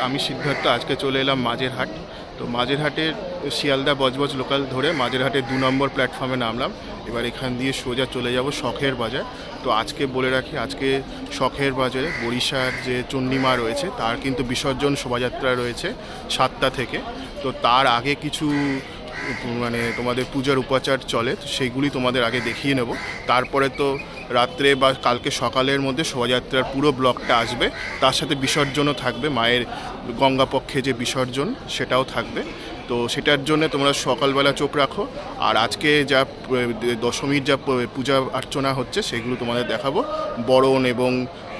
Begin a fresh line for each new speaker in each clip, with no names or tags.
আমি সিদ্ধার্থ আজকে চলে এলাম মাঝেরহাট। তো মাঝেরহাটের শিয়ালদা বজবজ লোকাল ধরে মাঝেরহাটের 2 নম্বর প্ল্যাটফর্মে নামলাম। এবার এখান দিয়ে সোজা চলে যাব শখের বাজার। তো আজকে বলে রাখি, আজকে শখের বাজারে বরিশার যে চণ্ডীমা রয়েছে তার কিন্তু বিসর্জন শোভাযাত্রা রয়েছে 7টা থেকে। তো তার আগে কিছু মানে তোমাদের পূজার উপাচার চলে, তো সেইগুলি তোমাদের আগে দেখিয়ে নেব। তারপরে তো রাত্রে বা কালকে সকালের মধ্যে শোভাযাত্রার পুরো ব্লকটা আসবে, তার সাথে বিসর্জনও থাকবে, মায়ের গঙ্গাপক্ষে যে বিসর্জন সেটাও থাকবে। তো সেটার জন্য তোমরা সকালবেলা চোখ রাখো। আর আজকে যা দশমীর যা পূজা অর্চনা হচ্ছে সেগুলো তোমাদের দেখাবো, বরণ এবং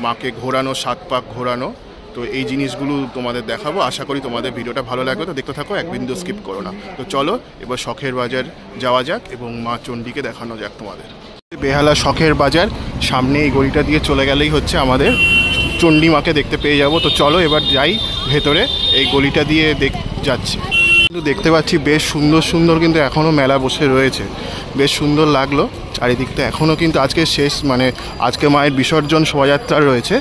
মাকে ঘোরানো, 7 পাক ঘোরানো। তো এই জিনিসগুলো তোমাদের দেখাবো। আশা করি তোমাদের ভিডিওটা ভালো লাগবে, তো দেখতে থাকো, এক বিন্দু স্কিপ করো না। তো চলো এবার শখের বাজার যাওয়া যাক এবং মা চণ্ডীকে দেখানো যাক তোমাদের। বেহালা শখের বাজার, সামনে এই গলিটা দিয়ে চলে গেলেই হচ্ছে আমাদের চণ্ডী মাকে দেখতে পেয়ে যাব। তো চলো এবার যাই ভেতরে, এই গলিটা দিয়ে যাচ্ছি। কিন্তু দেখতে পাচ্ছি বেশ সুন্দর সুন্দর কিন্তু এখনও মেলা বসে রয়েছে, বেশ সুন্দর লাগলো চারিদিকটা। এখনও কিন্তু আজকে শেষ, মানে আজকে মায়ের বিসর্জন শোভাযাত্রা রয়েছে,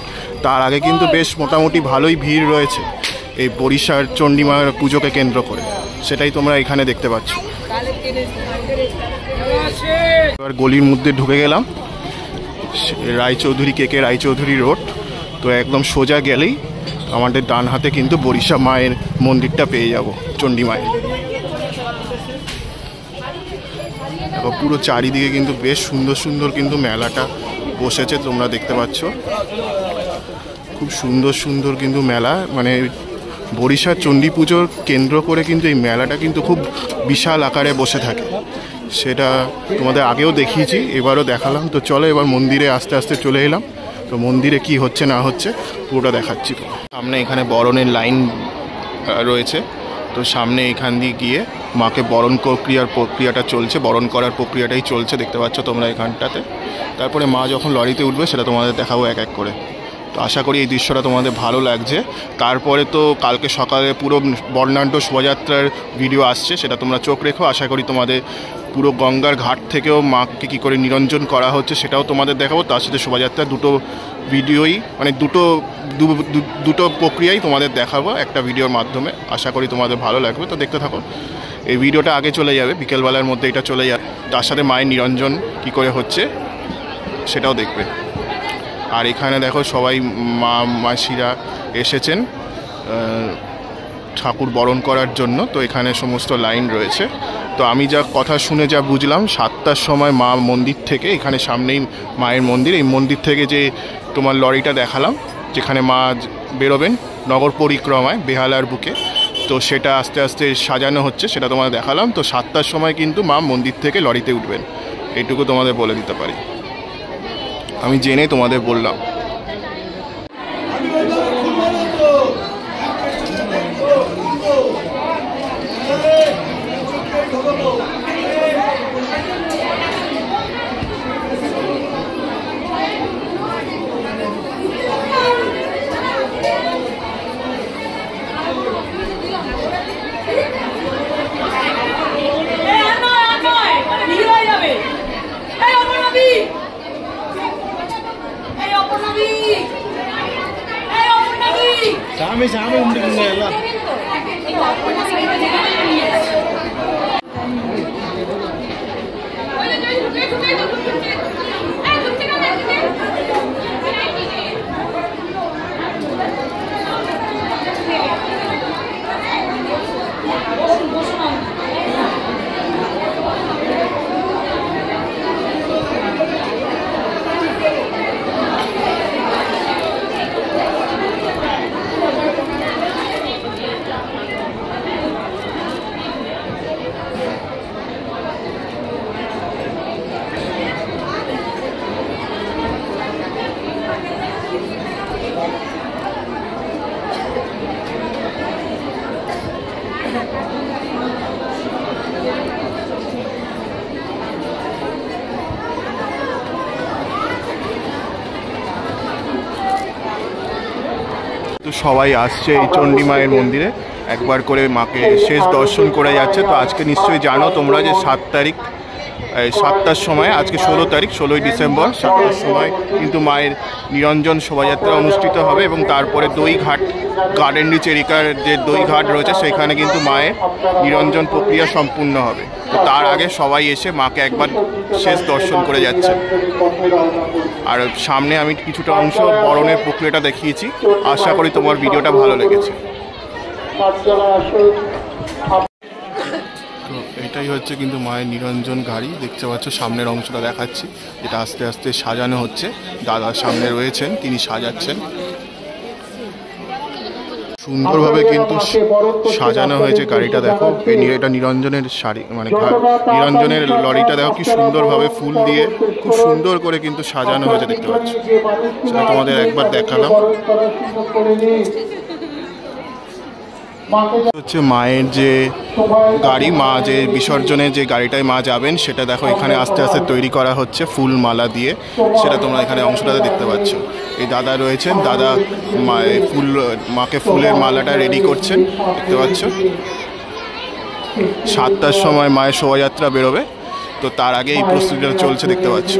তার আগে কিন্তু বেশ মোটামুটি ভালোই ভিড় রয়েছে এই বরিশার চণ্ডী মায়ের পুজোকে কেন্দ্র করে, সেটাই তোমরা এখানে দেখতে পাচ্ছ। এবার গলির মধ্যে ঢুকে গেলাম, রায়চৌধুরী কেকে রায়চৌধুরী রোড। তো একদম সোজা গেলেই আমাদের ডান হাতে কিন্তু বরিশা মায়ের মন্দিরটা পেয়ে যাব, চণ্ডী মায়ের। দেখো পুরো চারিদিকে কিন্তু বেশ সুন্দর সুন্দর কিন্তু মেলাটা বসেছে, তোমরা দেখতে পাচ্ছ। খুব সুন্দর সুন্দর কিন্তু মেলা, মানে বরিশার চণ্ডী পুজোর কেন্দ্র করে কিন্তু এই মেলাটা কিন্তু খুব বিশাল আকারে বসে থাকে। সেটা তোমাদের আগেও দেখিয়েছি, এবারও দেখালাম। তো চলো এবার মন্দিরে আস্তে আস্তে চলে এলাম। তো মন্দিরে কি হচ্ছে না হচ্ছে পুরোটা দেখাচ্ছি। সামনে এখানে বরণের লাইন রয়েছে, তো সামনে এখান দিয়ে গিয়ে মাকে বরণ প্রক্রিয়াটা চলছে, বরণ করার প্রক্রিয়াটাই চলছে, দেখতে পাচ্ছ তোমরা এখানটাতে। তারপরে মা যখন লরিতে উঠবে সেটা তোমাদের দেখাবো এক এক করে। তো আশা করি এই দৃশ্যটা তোমাদের ভালো লাগছে। তারপরে তো কালকে সকালে পুরো বর্ণাঢ্য শোভাযাত্রার ভিডিও আসছে, সেটা তোমরা চোখ রেখো। আশা করি তোমাদের পুরো গঙ্গার ঘাট থেকেও মাকে কী করে নিরঞ্জন করা হচ্ছে সেটাও তোমাদের দেখাবো। তার সাথে শোভাযাত্রা দুটো ভিডিওই, মানে দুটো প্রক্রিয়াই তোমাদের দেখাবো একটা ভিডিওর মাধ্যমে। আশা করি তোমাদের ভালো লাগবে, তো দেখতে থাকো। এই ভিডিওটা আগে চলে যাবে, বিকেলবেলার মধ্যে এটা চলে যাবে, তার সাথে মায়ের নিরঞ্জন কী করে হচ্ছে সেটাও দেখবে। আর এখানে দেখো সবাই মাসিরা এসেছেন ঠাকুর বরণ করার জন্য। তো এখানে সমস্ত লাইন রয়েছে। তো আমি যা কথা শুনে যা বুঝলাম, 7টার সময় মা মন্দির থেকে, এখানে সামনেই মায়ের মন্দির, এই মন্দির থেকে যে তোমার লরিটা দেখালাম যেখানে মা বেরোবেন নগর পরিক্রমায় বেহালার বুকে, তো সেটা আস্তে আস্তে সাজানো হচ্ছে, সেটা তোমাদের দেখালাম। তো 7টার সময় কিন্তু মা মন্দির থেকে লরিতে উঠবেন, এইটুকু তোমাদের বলে দিতে পারি, আমি জেনে তোমাদের বললাম।
Sama untuk mengelak. তো সবাই আসছে এই চণ্ডী মায়ের মন্দিরে, একবার করে মাকে শেষ দর্শন করে যাচ্ছে। তো আজকে নিশ্চয়ই জানো তোমরা যে 7 তারিখ
7টার সময়, আজকে 16 তারিখ 16ই ডিসেম্বর 7টার সময় কিন্তু মায়ের নিরঞ্জন শোভাযাত্রা অনুষ্ঠিত হবে এবং তারপরে দইঘাট গার্ডেন রিচ এরিকার যে দইঘাট রয়েছে সেখানে কিন্তু মায়ের নিরঞ্জন প্রক্রিয়া সম্পূর্ণ হবে। তো তার আগে সবাই এসে মাকে একবার শেষ দর্শন করে যাচ্ছে। আর সামনে আমি কিছুটা অংশ বরণের প্রক্রিয়াটা দেখিয়েছি, আশা করি তোমার ভিডিওটা ভালো লেগেছে। তো এটাই হচ্ছে কিন্তু মায়ের নিরঞ্জন গাড়ি, দেখতে পাচ্ছ সামনের অংশটা দেখাচ্ছি, যেটা আস্তে আস্তে সাজানো হচ্ছে। দাদা সামনে রয়েছেন, তিনি সাজাচ্ছেন। সুন্দরভাবে কিন্তু সাজানো হয়েছে গাড়িটা, দেখো এটা নিরঞ্জনের শাড়ি মানে নিরঞ্জনের লরিটা দেখো কি সুন্দরভাবে ফুল দিয়ে খুব সুন্দর করে কিন্তু সাজানো হয়েছে, দেখতে পাচ্ছ। সেটা তোমাদের একবার দেখালাম। হচ্ছে মায়ের যে গাড়ি, মা যে বিসর্জনে যে গাড়িটায় মা যাবেন সেটা দেখো এখানে আস্তে আস্তে তৈরি করা হচ্ছে ফুল মালা দিয়ে, সেটা তোমরা এখানে অংশটাতে দেখতে পাচ্ছ। এই দাদা রয়েছেন, দাদা মাকে ফুলের মালাটা রেডি করছেন, দেখতে পাচ্ছ। 7টার সময় মায়ের শোভাযাত্রা বেরোবে, তো তার আগে এই প্রস্তুতিটা চলছে, দেখতে পাচ্ছ।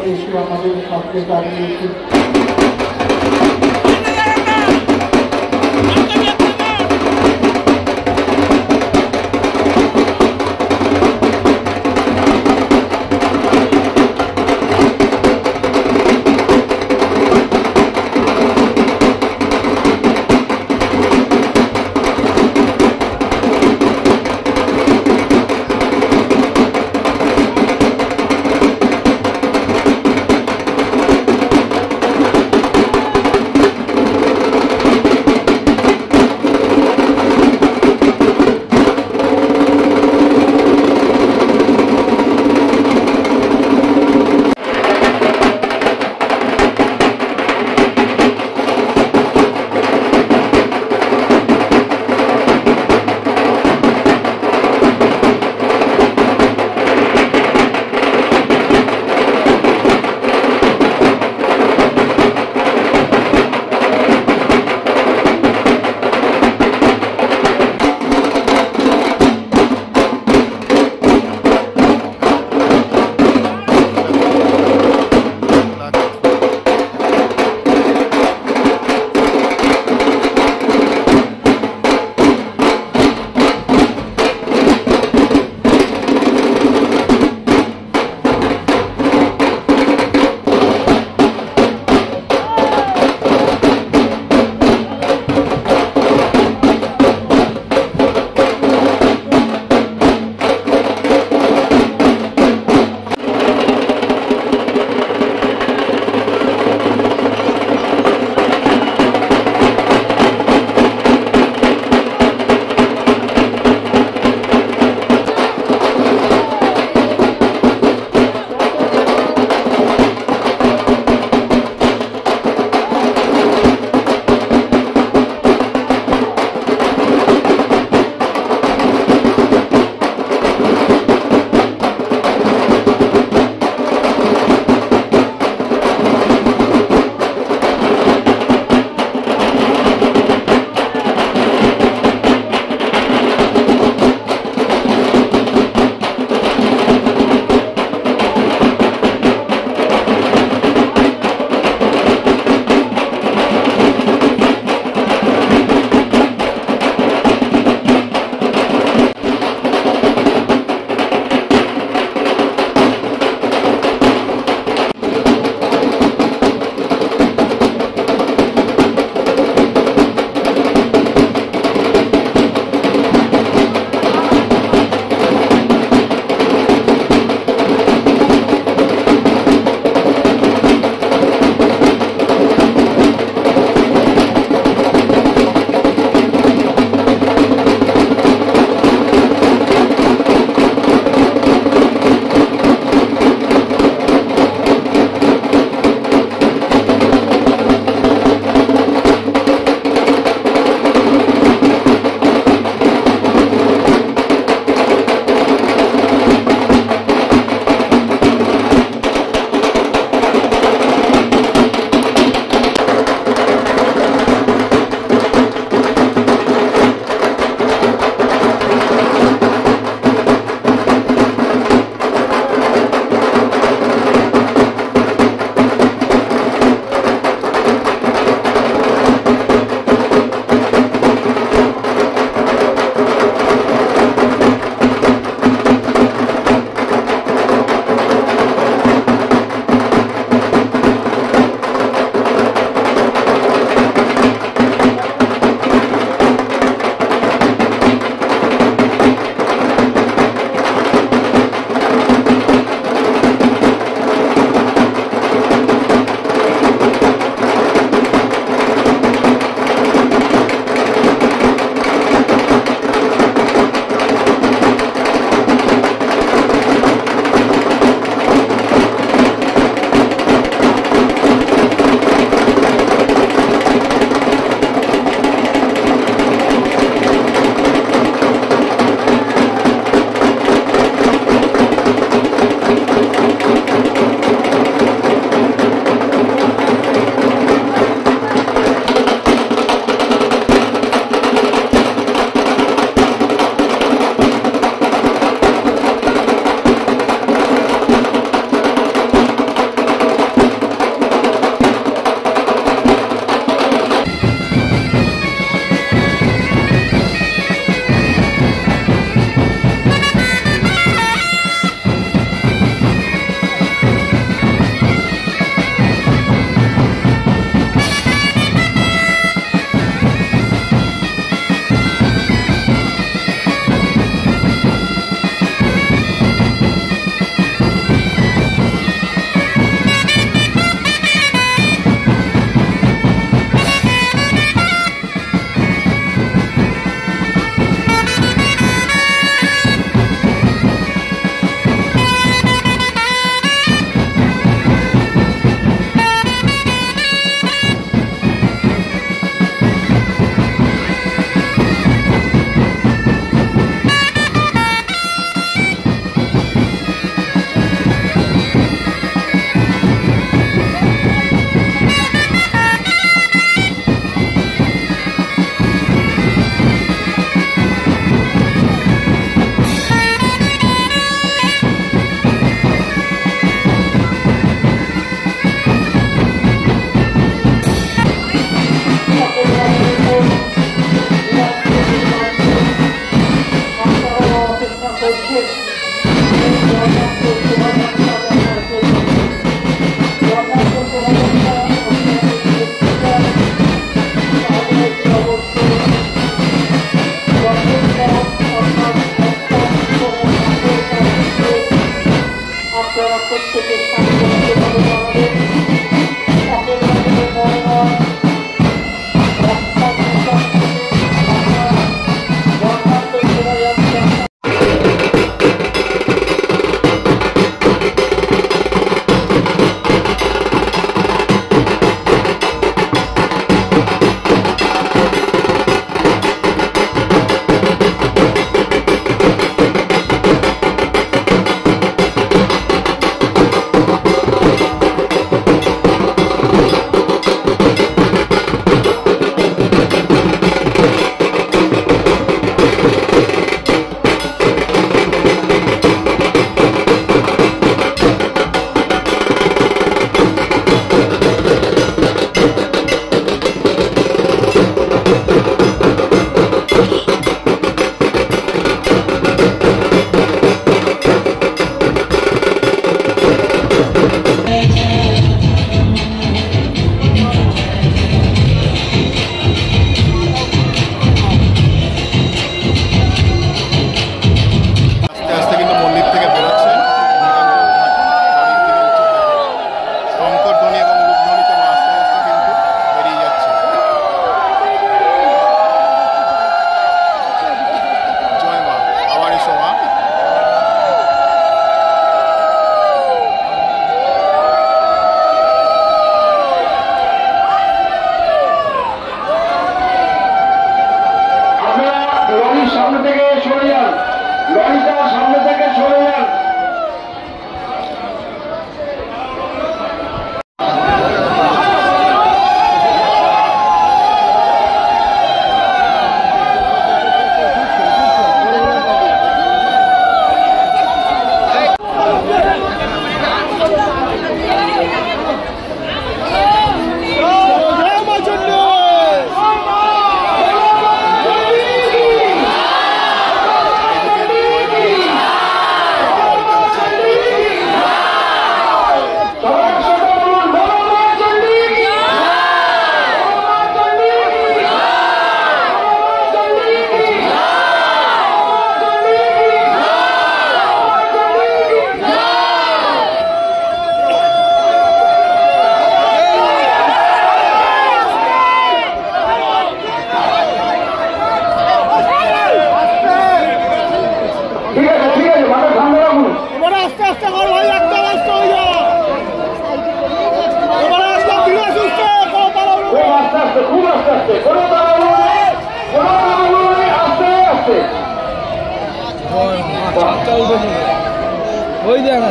ওই দেখা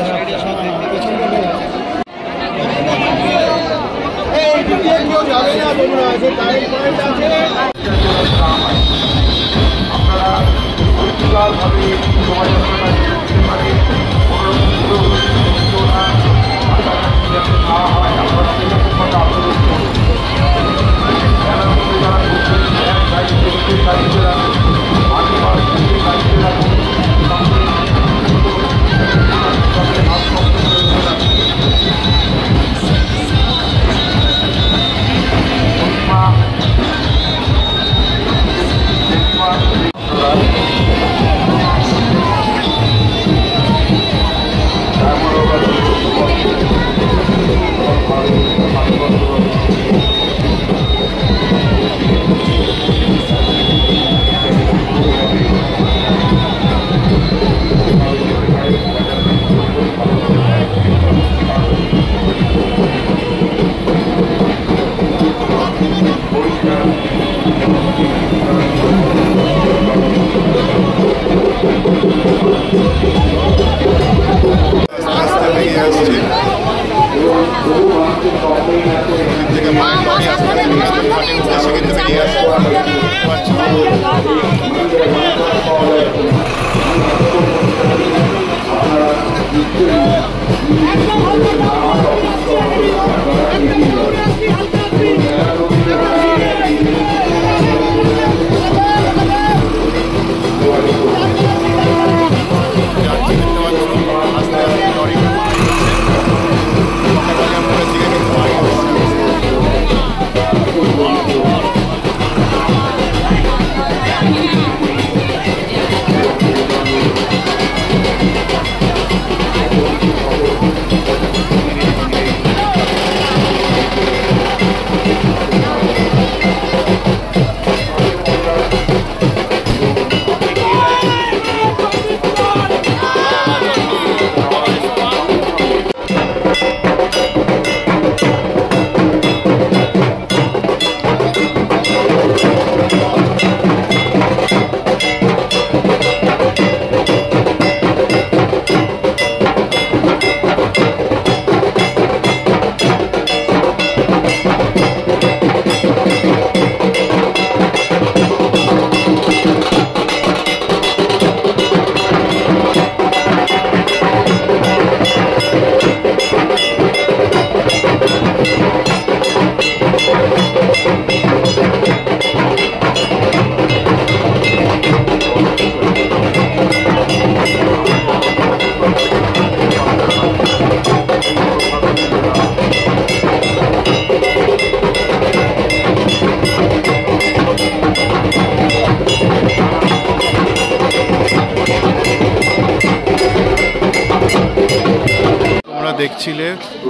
দেখছিলে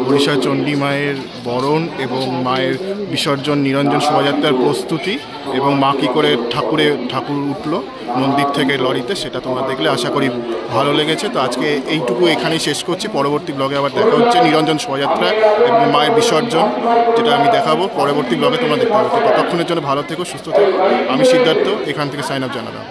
ওড়িশা চণ্ডী মায়ের বরণ এবং মায়ের বিসর্জন নিরঞ্জন শোভাযাত্রার প্রস্তুতি এবং মা কী করে ঠাকুর উঠলো মন্দির থেকে লরিতে, সেটা তোমরা দেখলে আশা করি ভালো লেগেছে। তো আজকে এইটুকু এখানেই শেষ করছি। পরবর্তী ব্লগে আবার দেখা হচ্ছে নিরঞ্জন শোভাযাত্রা এবং মায়ের বিসর্জন, যেটা আমি দেখাবো পরবর্তী ব্লগে তোমরা দেখতে পাবে। তো ততক্ষণের জন্য ভালো থেকো, সুস্থ থেকো। আমি সিদ্ধার্থ এখান থেকে সাইন আপ জানালাম।